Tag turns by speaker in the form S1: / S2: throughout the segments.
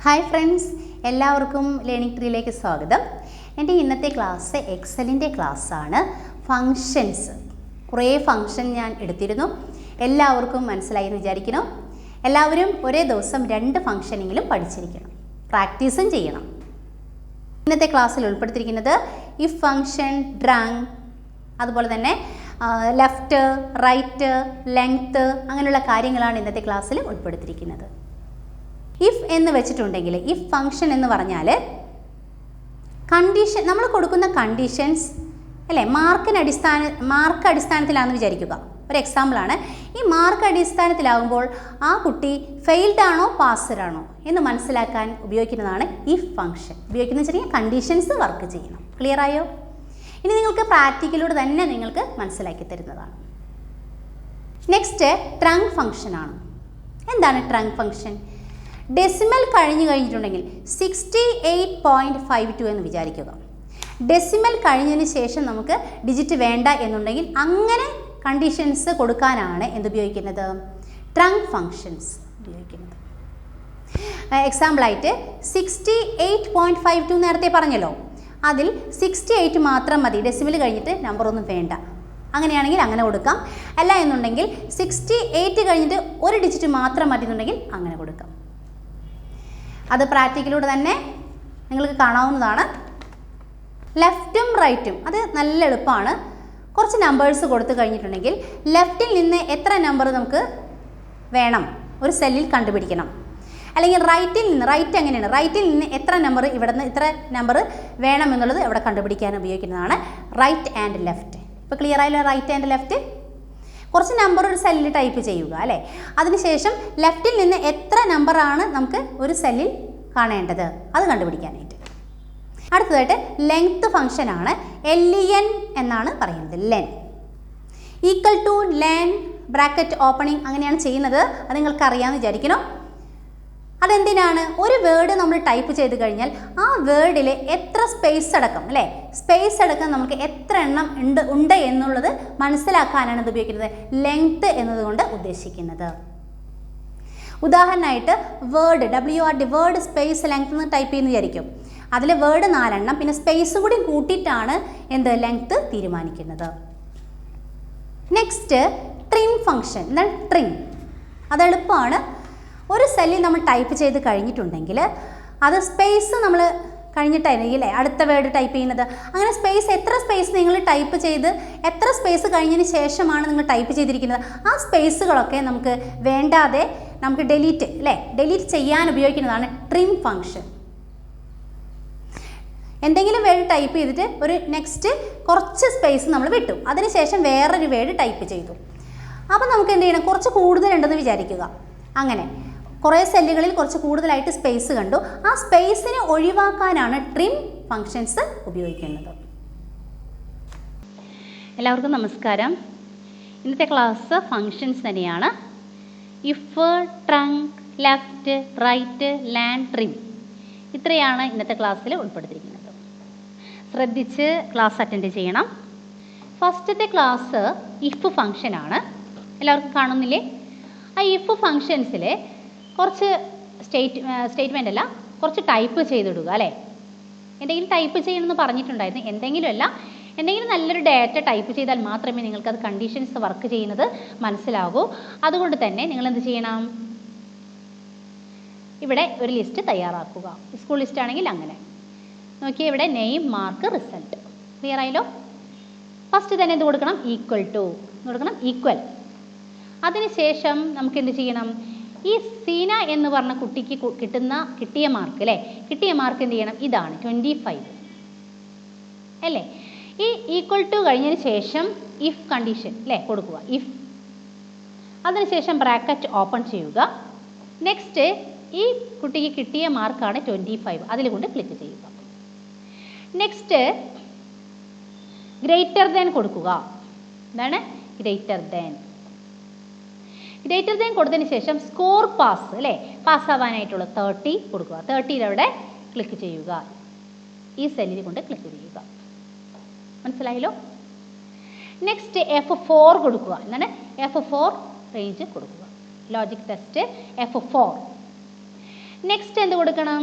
S1: Hi friends, എല്ലാവർക്കും learning ട്രീയിലേക്ക് സ്വാഗതം. എൻ്റെ ഇന്നത്തെ ക്ലാസ് എക്സലിൻ്റെ ക്ലാസ്സാണ്. ഫങ്ഷൻസ്, കുറേ ഫങ്ഷൻ ഞാൻ എടുത്തിരുന്നു. എല്ലാവർക്കും മനസ്സിലായി എന്ന് വിചാരിക്കുന്നു. എല്ലാവരും ഒരേ ദിവസം 2 ഫങ്ഷനെങ്കിലും പഠിച്ചിരിക്കണം, പ്രാക്ടീസും ചെയ്യണം. ഇന്നത്തെ ക്ലാസ്സിൽ ഉൾപ്പെടുത്തിയിരിക്കുന്നത് ഇഫ് ഫങ്ഷൻ, ട്രങ്ക്, അതുപോലെ തന്നെ ലെഫ്റ്റ്, റൈറ്റ്, ലെങ്ത്ത്, അങ്ങനെയുള്ള കാര്യങ്ങളാണ് ഇന്നത്തെ ക്ലാസ്സിൽ ഉൾപ്പെടുത്തിയിരിക്കുന്നത്. ഇഫ് എന്ന് വെച്ചിട്ടുണ്ടെങ്കിൽ, ഇഫ് ഫങ്ഷൻ എന്ന് പറഞ്ഞാൽ കണ്ടീഷൻ, നമ്മൾ കൊടുക്കുന്ന കണ്ടീഷൻസ് അല്ലേ, മാർക്ക് അടിസ്ഥാനത്തിലാണെന്ന് വിചാരിക്കുക. ഒരു എക്സാമ്പിളാണ്. ഈ മാർക്ക് അടിസ്ഥാനത്തിലാകുമ്പോൾ ആ കുട്ടി ഫെയിൽഡ് ആണോ പാസ്ഡ് ആണോ എന്ന് മനസ്സിലാക്കാൻ ഉപയോഗിക്കുന്നതാണ് ഇഫ് ഫങ്ഷൻ. ഉപയോഗിക്കുന്നത് വെച്ചാൽ കണ്ടീഷൻസ് വർക്ക് ചെയ്യണം. ക്ലിയർ ആയോ? ഇനി നിങ്ങൾക്ക് പ്രാക്ടിക്കലൂടെ തന്നെ നിങ്ങൾക്ക് മനസ്സിലാക്കി തരുന്നതാണ്. നെക്സ്റ്റ് ട്രങ്ക് ഫങ്ഷനാണ്. എന്താണ് ട്രങ്ക് ഫങ്ഷൻ? ഡെസിമൽ കഴിഞ്ഞിട്ടുണ്ടെങ്കിൽ 68.52 എന്ന് വിചാരിക്കുക. ഡെസിമൽ കഴിഞ്ഞതിന് ശേഷം നമുക്ക് ഡിജിറ്റ് വേണ്ട എന്നുണ്ടെങ്കിൽ അങ്ങനെ കണ്ടീഷൻസ് കൊടുക്കാനാണ് എന്തുപയോഗിക്കുന്നത്? ട്രങ്ക് ഫങ്ഷൻസ് ഉപയോഗിക്കുന്നത്. എക്സാമ്പിളായിട്ട് 68.52 നേരത്തെ പറഞ്ഞല്ലോ, അതിൽ 68 മാത്രം മതി, ഡെസിമൽ കഴിഞ്ഞിട്ട് നമ്പർ ഒന്നും വേണ്ട. അങ്ങനെയാണെങ്കിൽ അങ്ങനെ കൊടുക്കാം. അല്ല എന്നുണ്ടെങ്കിൽ 68 കഴിഞ്ഞിട്ട് ഒരു ഡിജിറ്റ് മാത്രം മതി എന്നുണ്ടെങ്കിൽ അങ്ങനെ കൊടുക്കാം. അത് പ്രാക്ടിക്കലൂടെ തന്നെ നിങ്ങൾക്ക് കാണാവുന്നതാണ്. ലെഫ്റ്റും റൈറ്റും അത് നല്ല എളുപ്പമാണ്. കുറച്ച് നമ്പേഴ്സ് കൊടുത്തു കഴിഞ്ഞിട്ടുണ്ടെങ്കിൽ ലെഫ്റ്റിൽ നിന്ന് എത്ര നമ്പർ നമുക്ക് വേണം ഒരു സെല്ലിൽ കണ്ടുപിടിക്കണം. അല്ലെങ്കിൽ റൈറ്റിൽ നിന്ന്, റൈറ്റ് എങ്ങനെയാണ്, റൈറ്റിൽ നിന്ന് എത്ര നമ്പർ ഇവിടെ നിന്ന് ഇത്ര നമ്പർ വേണം എന്നുള്ളത് ഇവിടെ കണ്ടുപിടിക്കാൻ ഉപയോഗിക്കുന്നതാണ് റൈറ്റ് ആൻഡ് ലെഫ്റ്റ്. ഇപ്പോൾ ക്ലിയർ ആയല്ലോ? Right and left. കുറച്ച് നമ്പർ ഒരു സെല്ലിൽ ടൈപ്പ് ചെയ്യുക അല്ലേ. അതിനുശേഷം ലെഫ്റ്റിൽ നിന്ന് എത്ര നമ്പറാണ് നമുക്ക് ഒരു സെല്ലിൽ കാണേണ്ടത് അത് കണ്ടുപിടിക്കാനായിട്ട്. അടുത്തതായിട്ട് ലെങ്ത് ഫംഗ്ഷനാണ്. LEN എന്നാണ് പറയുന്നത്. Len equal to Len bracket opening, അങ്ങനെയാണ് ചെയ്യുന്നത്. അത് നിങ്ങൾക്ക് അറിയാമെന്ന് വിചാരിക്കണം. അതെന്തിനാണ്? ഒരു വേർഡ് നമ്മൾ ടൈപ്പ് ചെയ്ത് കഴിഞ്ഞാൽ ആ വേർഡിൽ എത്ര സ്പേസ് അടക്കം അല്ലേ, സ്പേസ് അടക്കം നമുക്ക് എത്ര എണ്ണം ഉണ്ട് എന്നുള്ളത് മനസ്സിലാക്കാനാണ് ഇത് ഉപയോഗിക്കുന്നത്. ലെങ്ത് എന്നതുകൊണ്ട് ഉദ്ദേശിക്കുന്നത്. ഉദാഹരണമായിട്ട് word WORD, word space length എന്ന് ടൈപ്പ് ചെയ്യുന്ന വിചാരിക്കും. അതിൽ വേർഡ് 4 എണ്ണം പിന്നെ സ്പേസും കൂടി കൂട്ടിയിട്ടാണ് എന്ത് ലെങ്ത് തീരുമാനിക്കുന്നത്. Next trim function. എന്നാൽ ട്രിം അത് എളുപ്പമാണ്. ഒരു സെല്ലിൽ നമ്മൾ ടൈപ്പ് ചെയ്ത് കഴിഞ്ഞിട്ടുണ്ടെങ്കിൽ അത് സ്പേസ് നമ്മൾ കഴിഞ്ഞിട്ടായിരിക്കും അല്ലേ അടുത്ത വേർഡ് ടൈപ്പ് ചെയ്യുന്നത്. അങ്ങനെ സ്പേസ്, എത്ര സ്പേസ് നിങ്ങൾ ടൈപ്പ് ചെയ്ത് എത്ര സ്പേസ് കഴിഞ്ഞതിന് ശേഷമാണ് നിങ്ങൾ ടൈപ്പ് ചെയ്തിരിക്കുന്നത്, ആ സ്പേസുകളൊക്കെ നമുക്ക് വേണ്ടാതെ നമുക്ക് ഡിലീറ്റ് ചെയ്യാൻ ഉപയോഗിക്കുന്നതാണ് ട്രിം ഫംഗ്ഷൻ. എന്തെങ്കിലും വേർഡ് ടൈപ്പ് ചെയ്തിട്ട് ഒരു നെക്സ്റ്റ് കുറച്ച് സ്പേസ് നമ്മൾ വിട്ടു, അതിനുശേഷം വേറൊരു വേർഡ് ടൈപ്പ് ചെയ്തു. അപ്പോൾ നമുക്ക് എന്ത് ചെയ്യണം? കുറച്ച് കൂടുതലുണ്ടെന്ന് വിചാരിക്കുക. അങ്ങനെ കുറേ സെല്ലുകളിൽ കുറച്ച് കൂടുതലായിട്ട് സ്പേസ് കണ്ടു. ആ സ്പേസിനെ ഒഴിവാക്കാനാണ് ട്രിം ഫങ്ഷൻസ് ഉപയോഗിക്കുന്നത്. എല്ലാവർക്കും നമസ്കാരം. ഇന്നത്തെ ക്ലാസ് ഫങ്ഷൻസ് തന്നെയാണ്. If, trunc, left, right, len, trim, ഇത്രയാണ് ഇന്നത്തെ ക്ലാസ്സിൽ ഉൾപ്പെടുത്തിയിരിക്കുന്നത്. ശ്രദ്ധിച്ച് ക്ലാസ് അറ്റൻഡ് ചെയ്യണം. ഫസ്റ്റത്തെ ക്ലാസ് ഇഫ് ഫങ്ഷനാണ്. എല്ലാവർക്കും കാണുന്നില്ലേ? ആ ഇഫ് ഫങ്ഷൻസിൽ കുറച്ച് സ്റ്റേറ്റ്മെൻ്റ് അല്ല, കുറച്ച് ടൈപ്പ് ചെയ്തിടുക അല്ലേ. എന്തെങ്കിലും ടൈപ്പ് ചെയ്യണമെന്ന് പറഞ്ഞിട്ടുണ്ടായിരുന്നു. എന്തെങ്കിലും നല്ലൊരു ഡാറ്റ ടൈപ്പ് ചെയ്താൽ മാത്രമേ നിങ്ങൾക്കത് കണ്ടീഷൻസ് വർക്ക് ചെയ്യുന്നത് മനസ്സിലാകൂ. അതുകൊണ്ട് തന്നെ നിങ്ങൾ എന്ത് ചെയ്യണം? ഇവിടെ ഒരു ലിസ്റ്റ് തയ്യാറാക്കുക. സ്കൂൾ ലിസ്റ്റ് ആണെങ്കിൽ അങ്ങനെ നോക്കിയാൽ ഇവിടെ നെയിം, മാർക്ക്, റിസൾട്ട്. ക്ലിയർ ആയല്ലോ? ഫസ്റ്റ് തന്നെ എന്ത് കൊടുക്കണം? ഈക്വൽ ടു കൊടുക്കണം, ഈക്വൽ. അതിനുശേഷം നമുക്ക് എന്ത് ചെയ്യണം? ഈ സീന എന്ന് പറഞ്ഞ കുട്ടിക്ക് കിട്ടിയ മാർക്ക് അല്ലേ, കിട്ടിയ മാർക്ക് എന്ത് ചെയ്യണം? ഇതാണ് 25 അല്ലേ. ഈ ഈക്വൽ ടു കഴിഞ്ഞതിന് ശേഷം ഇഫ് കണ്ടീഷൻ അല്ലേ കൊടുക്കുക, ഇഫ്. അതിനുശേഷം ബ്രാക്കറ്റ് ഓപ്പൺ ചെയ്യുക. നെക്സ്റ്റ് ഈ കുട്ടിക്ക് കിട്ടിയ മാർക്കാണ് 25, അതിൽ കൊണ്ട് ക്ലിക്ക് ചെയ്യുക. നെക്സ്റ്റ് ഗ്രേറ്റർ ദാൻ കൊടുക്കുക. എന്താണ് ഗ്രേറ്റർ ദാൻ? ഗ്രേറ്റർ ദാൻ കൊടുത്തതിന് ശേഷം സ്കോർ പാസ് അല്ലേ, പാസ്സാവാനായിട്ടുള്ള 30 കൊടുക്കുക. 30 അവിടെ ക്ലിക്ക് ചെയ്യുക. ഈ സെല്ലിൽ കൊണ്ട് ക്ലിക്ക് ചെയ്യുക. മനസ്സിലായല്ലോ? നെക്സ്റ്റ് F4 കൊടുക്കുക. എന്താണ് F4 റേഞ്ച് കൊടുക്കുക. Logic test F4. നെക്സ്റ്റ് എന്ത് കൊടുക്കണം?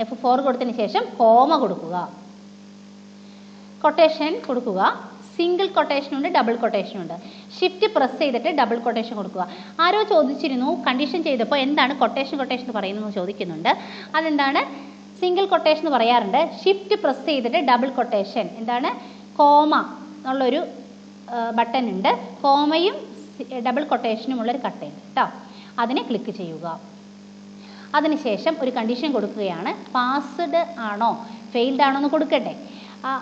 S1: F4 കൊടുത്തതിന് ശേഷം കോമ കൊടുക്കുക. കൊട്ടേഷൻ കൊടുക്കുക. സിംഗിൾ കൊട്ടേഷൻ ഉണ്ട്, ഡബിൾ കൊട്ടേഷൻ ഉണ്ട്. ഷിഫ്റ്റ് പ്രസ് ചെയ്തിട്ട് ഡബിൾ കൊട്ടേഷൻ കൊടുക്കുക. ആരോ ചോദിച്ചിരുന്നു കണ്ടീഷൻ ചെയ്തപ്പോൾ എന്താണ് കൊട്ടേഷൻ എന്ന് പറയുന്നത് ചോദിക്കുന്നുണ്ട്. അതെന്താണ്? സിംഗിൾ കൊട്ടേഷൻ എന്ന് പറയാറുണ്ട്. ഷിഫ്റ്റ് പ്രസ് ചെയ്തിട്ട് ഡബിൾ കൊട്ടേഷൻ എന്താണ്? കോമ എന്നുള്ളൊരു ബട്ടൺ ഉണ്ട്. കോമയും ഡബിൾ കൊട്ടേഷനും ഉള്ളൊരു കട്ടയുണ്ട് കേട്ടോ. അതിനെ ക്ലിക്ക് ചെയ്യുക. അതിനുശേഷം ഒരു കണ്ടീഷൻ കൊടുക്കുകയാണ്. പാസ്ഡ് ആണോ ഫെയിൽഡ് ആണോ എന്ന് കൊടുക്കട്ടെ.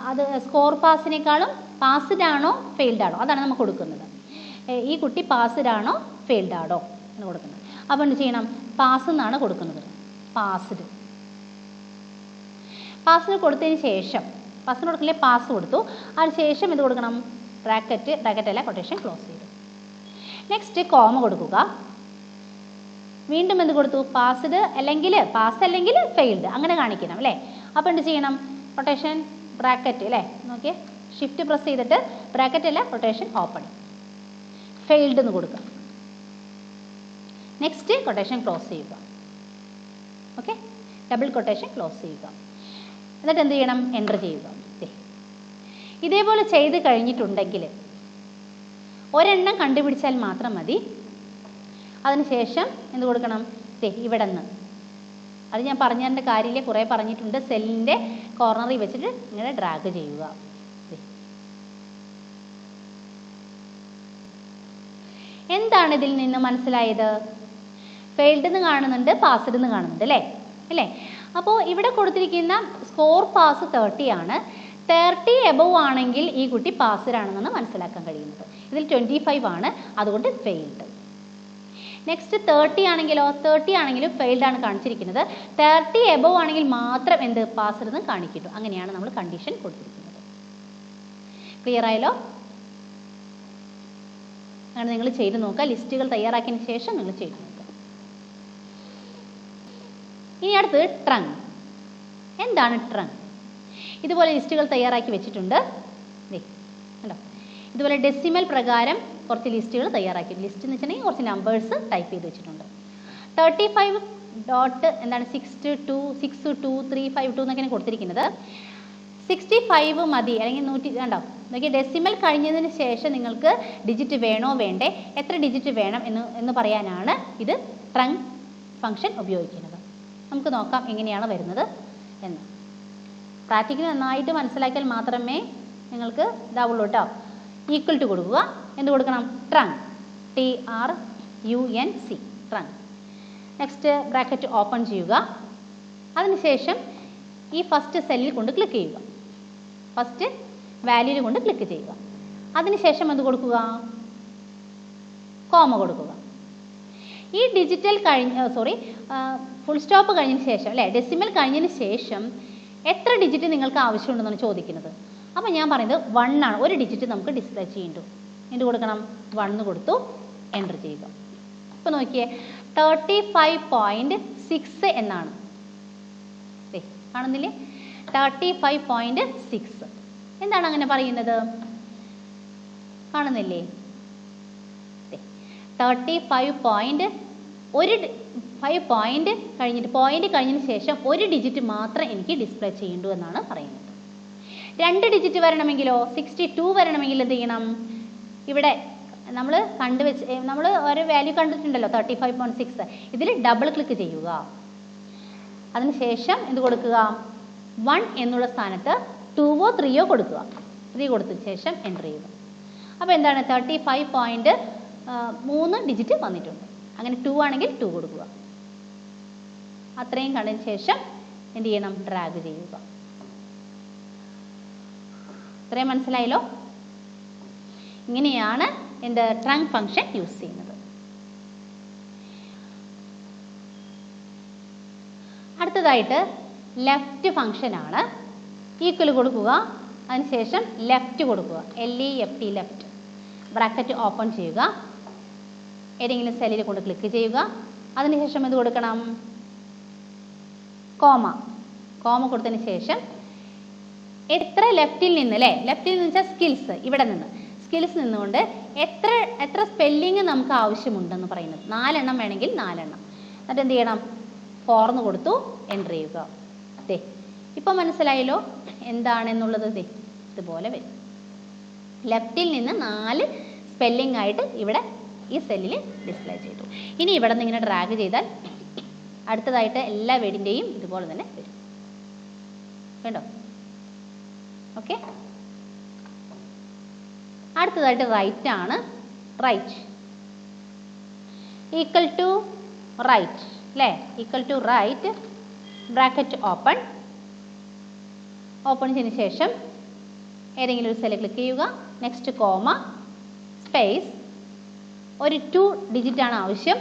S1: അത് സ്കോർ പാസിനേക്കാളും പാസ്ഡ് ആണോ ഫെയിൽഡ് ആണോ അതാണ് നമുക്ക് കൊടുക്കുന്നത്. ഈ കുട്ടി പാസ്ഡ് ആണോ ഫെയിൽഡ് ആണോ എന്ന് കൊടുക്കുന്നത്. അപ്പോൾ എന്ത് ചെയ്യണം? പാസ് എന്നാണ് കൊടുക്കുന്നത്. പാസ്ഡ് കൊടുത്തതിന് ശേഷം പാസിന് കൊടുക്കില്ലേ, പാസ് കൊടുത്തു. അതിന് ശേഷം ഇത് കൊടുക്കണം, ബ്രാക്കറ്റ് അല്ല കൊട്ടേഷൻ ക്ലോസ് ചെയ്തു. നെക്സ്റ്റ് കോമ കൊടുക്കുക. വീണ്ടും എന്ത് കൊടുത്തു? പാസ്ഡ് അല്ലെങ്കിൽ പാസ് അല്ലെങ്കിൽ ഫെയിൽഡ് അങ്ങനെ കാണിക്കണം അല്ലേ. അപ്പോൾ എന്ത് ചെയ്യണം? കൊട്ടേഷൻ ബ്രാക്കറ്റ് അല്ലേ, നോക്കിയേ, ഷിഫ്റ്റ് പ്രസ് ചെയ്തിട്ട് ബ്രാക്കറ്റ് അല്ല കൊട്ടേഷൻ ഓപ്പൺ, ഫെയിൽഡ് എന്ന് കൊടുക്കുക. നെക്സ്റ്റ് കൊട്ടേഷൻ ക്ലോസ് ചെയ്യുക. ഓക്കെ, ഡബിൾ കൊട്ടേഷൻ ക്ലോസ് ചെയ്യുക. എന്നിട്ട് എന്ത് ചെയ്യണം? എൻ്റർ ചെയ്യുക. ഇതേപോലെ ചെയ്ത് കഴിഞ്ഞിട്ടുണ്ടെങ്കിൽ ഒരെണ്ണം കണ്ടുപിടിച്ചാൽ മാത്രം മതി. അതിനുശേഷം എന്ത് കൊടുക്കണം? ഇവിടെ നിന്ന് അത് ഞാൻ പറഞ്ഞതിൻ്റെ കാര്യമില്ല, കുറേ പറഞ്ഞിട്ടുണ്ട്. സെല്ലിൻ്റെ കോർണറിൽ വെച്ചിട്ട് ഇങ്ങനെ ഡ്രാഗ് ചെയ്യുക. എന്താണ് ഇതിൽ നിന്ന് മനസ്സിലായത്? ഫെയിൽഡ് എന്ന് കാണുന്നുണ്ട്, പാസ്ഡ് എന്ന് കാണുന്നുണ്ട് അല്ലേ. അപ്പോൾ ഇവിടെ കൊടുത്തിരിക്കുന്ന സ്കോർ പാസ് 30 ആണ്. 30 എബവ് ആണെങ്കിൽ ഈ കുട്ടി പാസ്ഡ് ആണെന്നാണ് മനസ്സിലാക്കാൻ കഴിയുന്നത്. ഇതിൽ 25 ആണ്, അതുകൊണ്ട് ഫെയിൽഡ്. നെക്സ്റ്റ് 30 ആണെങ്കിലും ഫെയിൽഡ് ആണ് കാണിച്ചിരിക്കുന്നത്. 30 എബവ് ആണെങ്കിൽ മാത്രം എന്ത് പാസ്ഡ് എന്ന് കാണിക്കുന്നു. അങ്ങനെയാണ് നമ്മൾ കണ്ടീഷൻ കൊടുത്തിരിക്കുന്നത്. ക്ലിയർ ആയല്ലോ? അങ്ങനെ നിങ്ങൾ ചെയ്ത് നോക്കുക. ലിസ്റ്റുകൾ തയ്യാറാക്കിയതിന് ശേഷം നിങ്ങൾ ചെയ്ത് നോക്കുക. ഇനി അടുത്ത് ട്രങ്ക്. എന്താണ് ട്രങ്ക്? ഇതുപോലെ ലിസ്റ്റുകൾ തയ്യാറാക്കി വെച്ചിട്ടുണ്ട്. കണ്ടോ, ഇതുപോലെ ഡെസിമൽ പ്രകാരം കുറച്ച് ലിസ്റ്റുകൾ തയ്യാറാക്കി. ലിസ്റ്റ് എന്ന് വെച്ചിട്ടുണ്ടെങ്കിൽ കുറച്ച് നമ്പേഴ്സ് ടൈപ്പ് ചെയ്ത് വെച്ചിട്ടുണ്ട്. 35 ഡോട്ട് എന്താണ് 62352 എന്നൊക്കെയാണ് കൊടുത്തിരിക്കുന്നത്. 65 മതി, അല്ലെങ്കിൽ 100 കണ്ടോ. നോക്കി, ഡെസിമൽ കഴിഞ്ഞതിന് ശേഷം നിങ്ങൾക്ക് ഡിജിറ്റ് വേണോ വേണ്ടേ, എത്ര ഡിജിറ്റ് വേണം എന്ന് പറയാനാണ് ഇത് ട്രങ്ക് ഫംഗ്ഷൻ ഉപയോഗിക്കുന്നത്. നമുക്ക് നോക്കാം എങ്ങനെയാണ് വരുന്നത് എന്ന്. പ്രാക്ടിക്കലി നന്നായിട്ട് മനസ്സിലാക്കിയാൽ മാത്രമേ നിങ്ങൾക്ക് ഇതാവുള്ളൂ കേട്ടോ. ഈക്വൽ ടു കൊടുക്കുക. എന്ത് കൊടുക്കണം? Trunk, TRUNC, trunk. Next bracket open ചെയ്യുക. അതിനുശേഷം ഈ ഫസ്റ്റ് സെല്ലിൽ കൊണ്ട് ക്ലിക്ക് ചെയ്യുക. ഫസ്റ്റ് വാല്യൂവിൽ കൊണ്ട് ക്ലിക്ക് ചെയ്യുക. അതിനുശേഷം എന്ത് കൊടുക്കുക? കോമ കൊടുക്കുക. ഈ ഡിജിറ്റൽ ഫുൾ സ്റ്റോപ്പ് കഴിഞ്ഞതിന് ശേഷം അല്ലേ, ഡെസിമൽ കഴിഞ്ഞതിന് ശേഷം എത്ര ഡിജിറ്റ് നിങ്ങൾക്ക് ആവശ്യമുണ്ടെന്നാണ് ചോദിക്കുന്നത്. അപ്പോൾ ഞാൻ പറയുന്നത് 1 ആണ്. ഒരു ഡിജിറ്റ് നമുക്ക് ഡിസ്പ്ലേ ചെയ്യേണ്ടു. എന്ത് കൊടുക്കണം? 1 കൊടുത്തു, എൻ്റർ ചെയ്യുക. ഇപ്പോൾ നോക്കിയേ, 35.6 എന്നാണ്. കാണുന്നില്ലേ? 35.6. എന്താണ് അങ്ങനെ പറയുന്നത്? കാണുന്നില്ലേ? 35 പോയിന്റ് കഴിഞ്ഞതിന് ശേഷം ഒരു ഡിജിറ്റ് മാത്രം എനിക്ക് ഡിസ്പ്ലേ ചെയ്യേണ്ടു എന്നാണ് പറയുന്നത്. 2 ഡിജിറ്റ് വരണമെങ്കിലോ 62 വരണമെങ്കിൽ എന്ത് ചെയ്യണം? ഇവിടെ നമ്മൾ ഒരു വാല്യൂ കണ്ടിട്ടുണ്ടല്ലോ 35.6. ഇതിൽ ഡബിൾ ക്ലിക്ക് ചെയ്യുക. അതിനുശേഷം എന്ത് കൊടുക്കുക? 1 എന്നുള്ള സ്ഥാനത്ത് 2ഓ 3ഓ കൊടുക്കുക. 3 കൊടുത്തതിന് ശേഷം എൻ്റർ ചെയ്യുക. അപ്പോൾ എന്താണ്? 35.3 ഡിജിറ്റ് വന്നിട്ടുണ്ട്. അങ്ങനെ 2 ആണെങ്കിൽ 2 കൊടുക്കുക. അത്രയും കണ്ടതിന് ശേഷം എന്ത് ചെയ്യണം? ഡ്രാഗ് ചെയ്യുക. ഇത്രയും മനസ്സിലായല്ലോ? ഇങ്ങനെയാണ് എൻ്റെ ട്രങ്ക് ഫംഗ്ഷൻ യൂസ് ചെയ്യുന്നത്. അടുത്തതായിട്ട് ലെഫ്റ്റ് ഫംഗ്ഷൻ ആണ്. ഈക്വൽ കൊടുക്കുക. അതിനുശേഷം ലെഫ്റ്റ് കൊടുക്കുക. LEFT, left. ബ്രാക്കറ്റ് ഓപ്പൺ ചെയ്യുക. ഏതെങ്കിലും സെല്ലിൽ കൊണ്ട് ക്ലിക്ക് ചെയ്യുക. അതിനുശേഷം എന്ത് കൊടുക്കണം? കോമ കൊടുത്തതിന് ശേഷം എത്ര ലെഫ്റ്റിൽ നിന്ന് അല്ലേ, ലെഫ്റ്റിൽ നിന്ന് വെച്ചാൽ സ്കിൽസ്, ഇവിടെ നിന്ന് സ്കിൽസ് നിന്നുകൊണ്ട് എത്ര സ്പെല്ലിങ് നമുക്ക് ആവശ്യമുണ്ടെന്ന് പറയുന്നത്. 4 എണ്ണം വേണമെങ്കിൽ 4 എണ്ണം, എന്നിട്ട് എന്ത് ചെയ്യണം? 4 എന്ന് കൊടുത്തു, എൻ്റർ ചെയ്യുക. ദേ ഇപ്പം മനസ്സിലായല്ലോ എന്താണെന്നുള്ളത്. ദേ ഇതുപോലെ വരും. ലെഫ്റ്റിൽ നിന്ന് 4 സ്പെല്ലിംഗ് ആയിട്ട് ഇവിടെ ഈ സെല്ലിൽ ഡിസ്പ്ലേ ചെയ്തു. ഇനി ഇവിടെ നിന്ന് ഇങ്ങനെ ഡ്രാഗ് ചെയ്താൽ അടുത്തതായിട്ട് എല്ലാ വേർഡിൻ്റെയും ഇതുപോലെ തന്നെ വരും. കണ്ടോ? ഓക്കെ. അടുത്തതായിട്ട് റൈറ്റ് ആണ്. റൈറ്റ് ഈക്വൽ ടു റൈറ്റ് അല്ലേ? Equal to right, bracket open. Open ചെയ്തതിന് ശേഷം ഏതെങ്കിലും ഒരു സെല്ല് ക്ലിക്ക് ചെയ്യുക. നെക്സ്റ്റ് കോമ, സ്പേസ്, ഒരു 2 ഡിജിറ്റാണ് ആവശ്യം,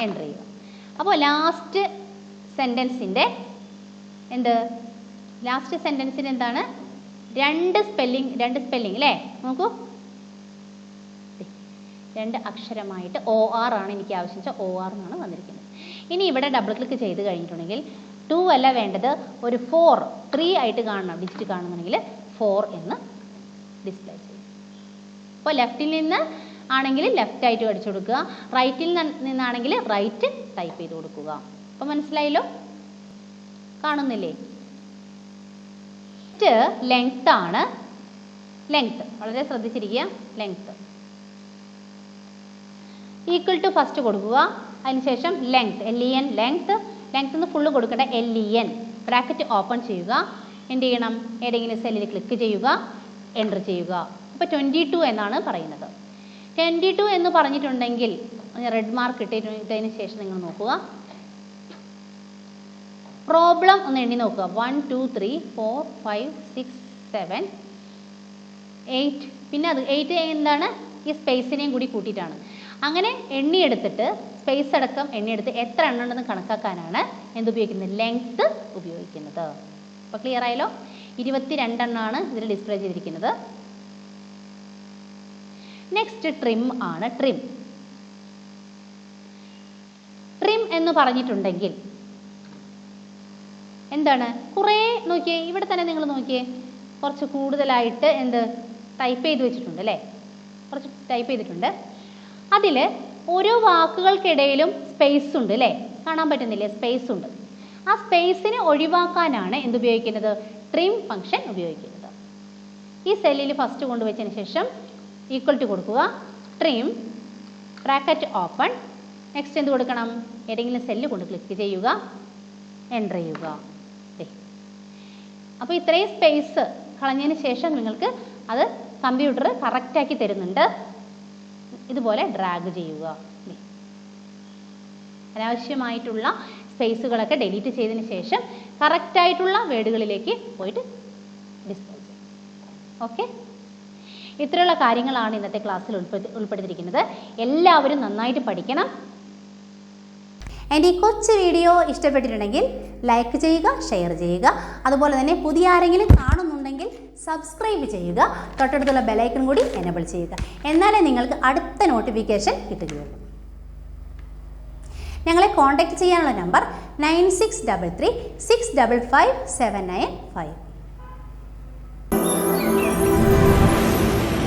S1: എൻ്റർ ചെയ്യുക. അപ്പോൾ ലാസ്റ്റ് സെൻറ്റൻസിൻ്റെ ലാസ്റ്റ് സെൻറ്റൻസിന് എന്താണ്? 2 സ്പെല്ലിംഗ് അല്ലേ? നോക്കൂ, 2 അക്ഷരമായിട്ട് OR ആണ് എനിക്ക് ആവശ്യം വെച്ചാൽ OR എന്നാണ് വന്നിരിക്കുന്നത്. ഇനി ഇവിടെ ഡബിൾ ക്ലിക്ക് ചെയ്ത് കഴിഞ്ഞിട്ടുണ്ടെങ്കിൽ 2 അല്ല വേണ്ടത്, ഒരു 4, 3 ആയിട്ട് കാണണം, ഡിജിറ്റ് കാണുന്നുണ്ടെങ്കിൽ 4 എന്ന് ഡിസ്പ്ലേ ചെയ്യും. അപ്പോൾ ലെഫ്റ്റിൽ നിന്ന് ആണെങ്കിൽ ലെഫ്റ്റ് ആയിട്ട് അടിച്ചു കൊടുക്കുക, റൈറ്റിൽ നിന്നാണെങ്കിൽ റൈറ്റ് ടൈപ്പ് ചെയ്ത് കൊടുക്കുക. അപ്പോൾ മനസ്സിലായല്ലോ? കാണുന്നില്ലേ? ലെങ്ത് ആണ്. ലെങ്ത് വളരെ ശ്രദ്ധിച്ചിരിക്കുക. ലെങ്ത് ഈക്വൽ ടു ഫസ്റ്റ് കൊടുക്കുക. അതിനുശേഷം ലെങ്ത്, LEN, ലെങ്ത് എന്ന് ഫുള്ള് കൊടുക്കേണ്ട, LEN, ബ്രാക്കറ്റ് ഓപ്പൺ ചെയ്യുക. എന്ത് ചെയ്യണം? ഏതെങ്കിലും സെല്ലിൽ ക്ലിക്ക് ചെയ്യുക, എൻ്റർ ചെയ്യുക. അപ്പോൾ 22 എന്നാണ് പറയുന്നത്. 22 എന്ന് പറഞ്ഞിട്ടുണ്ടെങ്കിൽ റെഡ് മാർക്ക് ഇട്ടതിന് ശേഷം നിങ്ങൾ നോക്കുക, പ്രോബ്ലം ഒന്ന് എണ്ണി നോക്കുക. 1 2 3 4 5 6 7 8. പിന്നെ അത് 8 എന്താണ്? ഈ സ്പേസിനെയും കൂടി കൂട്ടിയിട്ടാണ്. അങ്ങനെ എണ്ണിയെടുത്തിട്ട് സ്പേസ് അടക്കം എണ്ണിയെടുത്ത് എത്ര എണ്ണം ഉണ്ടെന്ന് കണക്കാക്കാനാണ് എന്തുപയോഗിക്കുന്നത്? ലെങ്ത് ഉപയോഗിക്കുന്നത്. അപ്പോൾ ക്ലിയർ ആയല്ലോ? 22 എണ്ണമാണ് ഇതിൽ ഡിസ്പ്ലേ ചെയ്തിരിക്കുന്നത്. നെക്സ്റ്റ് ട്രിം ആണ്. ട്രിം എന്ന് പറഞ്ഞിട്ടുണ്ടെങ്കിൽ എന്താണ്? കുറേ നോക്കിയേ, ഇവിടെ തന്നെ നിങ്ങൾ നോക്കിയേ, കുറച്ച് കൂടുതലായിട്ട് ടൈപ്പ് ചെയ്ത് വെച്ചിട്ടുണ്ട് അല്ലേ? കുറച്ച് ടൈപ്പ് ചെയ്തിട്ടുണ്ട്. അതിൽ ഓരോ വാക്കുകൾക്കിടയിലും സ്പേസ് ഉണ്ട് അല്ലേ? കാണാൻ പറ്റുന്നില്ലേ? സ്പേസ് ഉണ്ട്. ആ സ്പേസിനെ ഒഴിവാക്കാനാണ് എന്തുപയോഗിക്കുന്നത്? ട്രിം ഫംഗ്ഷൻ ഉപയോഗിക്കുന്നത്. ഈ സെല്ലിൽ ഫസ്റ്റ് കൊണ്ടുവച്ചതിന് ശേഷം ഈക്വൽ ടു കൊടുക്കുക, ട്രിം, ബ്രാക്കറ്റ് ഓപ്പൺ. നെക്സ്റ്റ് എന്ത് കൊടുക്കണം? ഏതെങ്കിലും സെല്ല് കൊണ്ട് ക്ലിക്ക് ചെയ്യുക, എൻ്റർ ചെയ്യുക. അപ്പോൾ ഇത്രയും സ്പേസ് കളഞ്ഞതിന് ശേഷം നിങ്ങൾക്ക് അത് കമ്പ്യൂട്ടർ കറക്റ്റാക്കി തരുന്നുണ്ട്. ഇതുപോലെ ഡ്രാഗ് ചെയ്യുക. അനാവശ്യമായിട്ടുള്ള സ്പേസുകളൊക്കെ ഡിലീറ്റ് ചെയ്തതിന് ശേഷം കറക്റ്റായിട്ടുള്ള വേർഡുകളിലേക്ക് പോയിട്ട് ഡിസ്പ്ലേ ചെയ്യും. ഓക്കെ, ഇത്രയുള്ള കാര്യങ്ങളാണ് ഇന്നത്തെ ക്ലാസ്സിൽ ഉൾപ്പെടുത്തിയിരിക്കുന്നത്. എല്ലാവരും നന്നായിട്ട് പഠിക്കണം.
S2: എൻ്റെ ഈ കൊച്ചു വീഡിയോ ഇഷ്ടപ്പെട്ടിട്ടുണ്ടെങ്കിൽ ലൈക്ക് ചെയ്യുക, ഷെയർ ചെയ്യുക. അതുപോലെ തന്നെ പുതിയ ആരെങ്കിലും കാണുന്നുണ്ടെങ്കിൽ സബ്സ്ക്രൈബ് ചെയ്യുക. തൊട്ടടുത്തുള്ള ബെലൈക്കൺ കൂടി എനേബിൾ ചെയ്യുക. എന്നാലേ നിങ്ങൾക്ക് അടുത്ത നോട്ടിഫിക്കേഷൻ കിട്ടുകയുള്ളൂ. ഞങ്ങളെ കോൺടാക്റ്റ് ചെയ്യാനുള്ള നമ്പർ 9633 655 795.